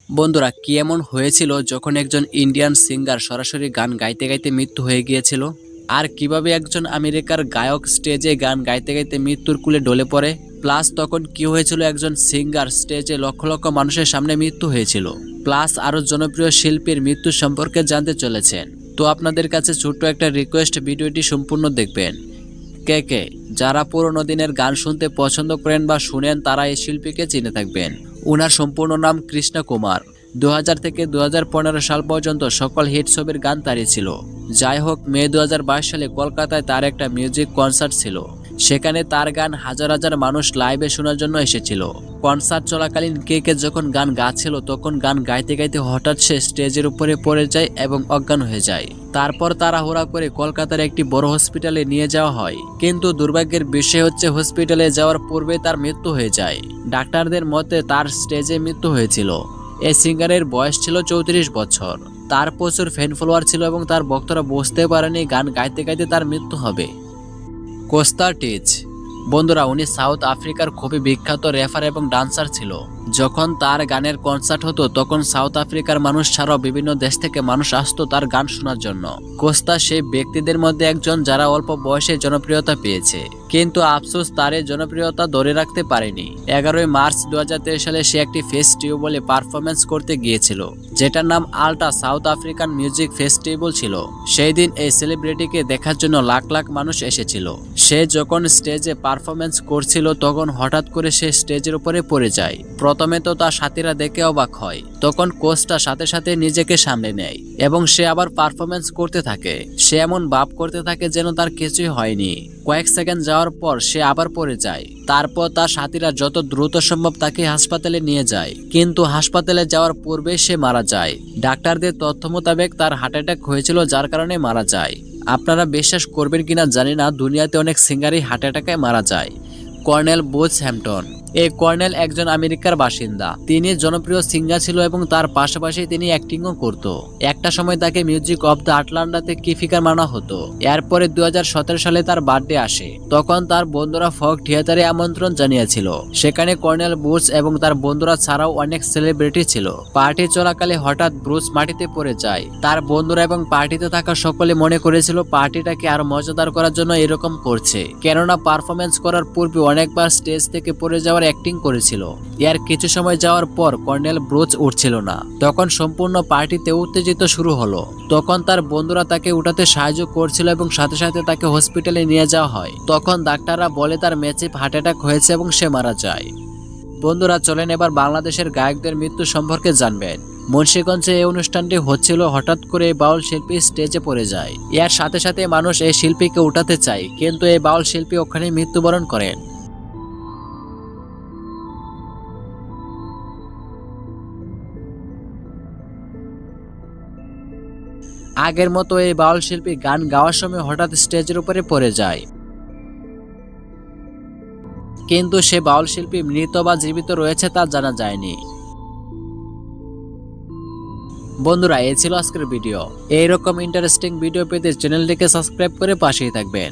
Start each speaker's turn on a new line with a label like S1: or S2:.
S1: বন্ধুরা, কি এমন হয়েছিল যখন একজন ইন্ডিয়ান সিঙ্গার সরাসরি গান গাইতে গাইতে মৃত্যু হয়ে গিয়েছিল? আর কিভাবে একজন আমেরিকার গায়ক স্টেজে গান গাইতে গাইতে মৃত্যুর কুলে ঢলে পড়ে? প্লাস তখন কি হয়েছিল একজন সিঙ্গার স্টেজে লক্ষ লক্ষ মানুষের সামনে মৃত্যু হয়েছিল? প্লাস আরও জনপ্রিয় শিল্পীর মৃত্যু সম্পর্কে জানতে চলেছেন। তো আপনাদের কাছে ছোট্ট একটা রিকোয়েস্ট, ভিডিওটি সম্পূর্ণ দেখবেন। কে যারা পুরোনো দিনের গান শুনতে পছন্দ করেন বা শুনেন তারা এই শিল্পীকে চিনে থাকবেন। উনার সম্পূর্ণ নাম কৃষ্ণ কুমার। 2000 থেকে 2015 সাল পর্যন্ত সকল হিট ছবির গান তারই ছিল। যাই হোক, মে 2022 সালে কলকাতায় তার একটা মিউজিক কনসার্ট ছিল। সেখানে তার গান হাজার হাজার মানুষ লাইভে শোনার জন্য এসেছিল। কনসার্ট চলাকালীন কে যখন গান গাচ্ছিল তখন গান গাইতে গাইতে হঠাৎ সে স্টেজের উপরে পড়ে যায় এবং অজ্ঞান হয়ে যায়। তারপর তাড়াহুড়া করে কলকাতার একটি বড় হসপিটালে নিয়ে যাওয়া হয়, কিন্তু দুর্ভাগ্যের বিষয় হচ্ছে হসপিটালে যাওয়ার পূর্বে তার মৃত্যু হয়ে যায়। ডাক্তারদের মতে তার স্টেজে মৃত্যু হয়েছিল। এই সিঙ্গারের বয়স ছিল 34 বছর। তার প্রচুর ফ্যান ফলোয়ার ছিল এবং তার ভক্তরা বুঝতে পারেনি গান গাইতে গাইতে তার মৃত্যু হবে। Costa teach. বন্ধুরা, উনি সাউথ আফ্রিকার খুবই বিখ্যাত র্যাপার এবং ডান্সার ছিল। যখন তার গানের কনসার্ট হতো তখন সাউথ আফ্রিকার মানুষ ছাড়াও বিভিন্ন দেশ থেকে মানুষ আসতো তার গান শোনার জন্য। কোস্তা সেই ব্যক্তিদের মধ্যে একজন যারা অল্প বয়সে জনপ্রিয়তা পেয়েছে, কিন্তু আফসোস তার এই জনপ্রিয়তা ধরে রাখতে পারেনি। 11 মার্চ 2023 সালে সে একটি ফেস্টিভ্যালে পারফরমেন্স করতে গিয়েছিল, যেটার নাম ultra south African music festival ছিল। সেই দিন এই সেলিব্রিটিকে দেখার জন্য লাখ লাখ মানুষ এসেছিল। সে যখন স্টেজে পারফরমেন্স করছিল তখন হঠাৎ করে সে স্টেজের উপরে পড়ে যায়। প্রথমে তো তার সাথীরা দেখে অবাক হয়। তখন কোচটা সাথে সাথে নিজেকে সামলে নেয় এবং সে আবার পারফরমেন্স করতে থাকে। সে এমন ভাব করতে থাকে যেন তার কিছুই হয়নি। কয়েক সেকেন্ড যাওয়ার পর সে আবার পড়ে যায়। তারপর তার সাথীরা যত দ্রুত সম্ভব তাকে হাসপাতালে নিয়ে যায়, কিন্তু হাসপাতালে যাওয়ার পূর্বে সে মারা যায়। ডাক্তারদের তথ্য মোতাবেক তার হার্ট অ্যাটাক হয়েছিল, যার কারণে মারা যায়। আপনারা বিশ্বাস করবেন কিনা জানি না, দুনিয়াতে অনেক সিঙ্গারই হার্ট অ্যাটাকে মারা যায়। Colonel Butch Hampton. এই কর্নেল একজন আমেরিকার বাসিন্দা। তিনি জনপ্রিয় সিঙ্গার ছিল এবং তার পাশাপাশি তিনি অ্যাক্টিংও করত। একটা সময় তাকে মিউজিক অব দ্য আটলান্টাতে কি ফিগার মানা হতো। এরপরে 2017 সালে তার বার্থডে আসে। তখন তার বন্ধুরা ফক থিয়েটারে আমন্ত্রণ জানিয়েছিল। সেখানে কর্নেল বুচ এবং তার বন্ধুরা ছাড়াও অনেক সেলিব্রিটি ছিল। পার্টি চলাকালে হঠাৎ ব্রুস মাটিতে পড়ে যায়। তার বন্ধুরা এবং পার্টিতে থাকা সকলে মনে করেছিল পার্টিটাকে আরো মজাদার করার জন্য এরকম করছে, কেননা পারফরমেন্স করার পূর্বে অনেকবার স্টেজ থেকে পড়ে যাওয়ার অ্যাক্টিং করেছিল। এর কিছু সময় যাওয়ার পর কর্নেল ব্রুচ উঠছিল না। তখন সম্পূর্ণ পার্টিতে উত্তেজিত শুরু হলো। তখন তার বন্ধুরা তাকে উঠাতে সাহায্য করছিল এবং সাথে সাথে তাকে হসপিটালে নিয়ে যাওয়া হয়। তখন ডাক্তাররা বলে তার ম্যাসিভ হার্ট অ্যাটাক হয়েছে এবং সে মারা যায়। বন্ধুরা, চলেন এবার বাংলাদেশের গায়কদের মৃত্যু সম্পর্কে জানবেন। মুন্সিগঞ্জে এই অনুষ্ঠানটি হচ্ছিল, হঠাৎ করে এই বাউল শিল্পী স্টেজে পড়ে যায়। এর সাথে সাথে মানুষ এই শিল্পীকে উঠাতে চায়, কিন্তু এই বাউল শিল্পী ওখানে মৃত্যুবরণ করেন। আগের মতো এই বাউল শিল্পী গান গাওয়ার সময় হঠাৎ স্টেজের উপরে পড়ে যায়, কিন্তু সে বাউল শিল্পী মৃত বা জীবিত রয়েছে তা জানা যায়নি। বন্ধুরা, এই ছিল আজকের ভিডিও। এইরকম ইন্টারেস্টিং ভিডিও পেতে চ্যানেলটিকে সাবস্ক্রাইব করে পাশেই থাকবেন।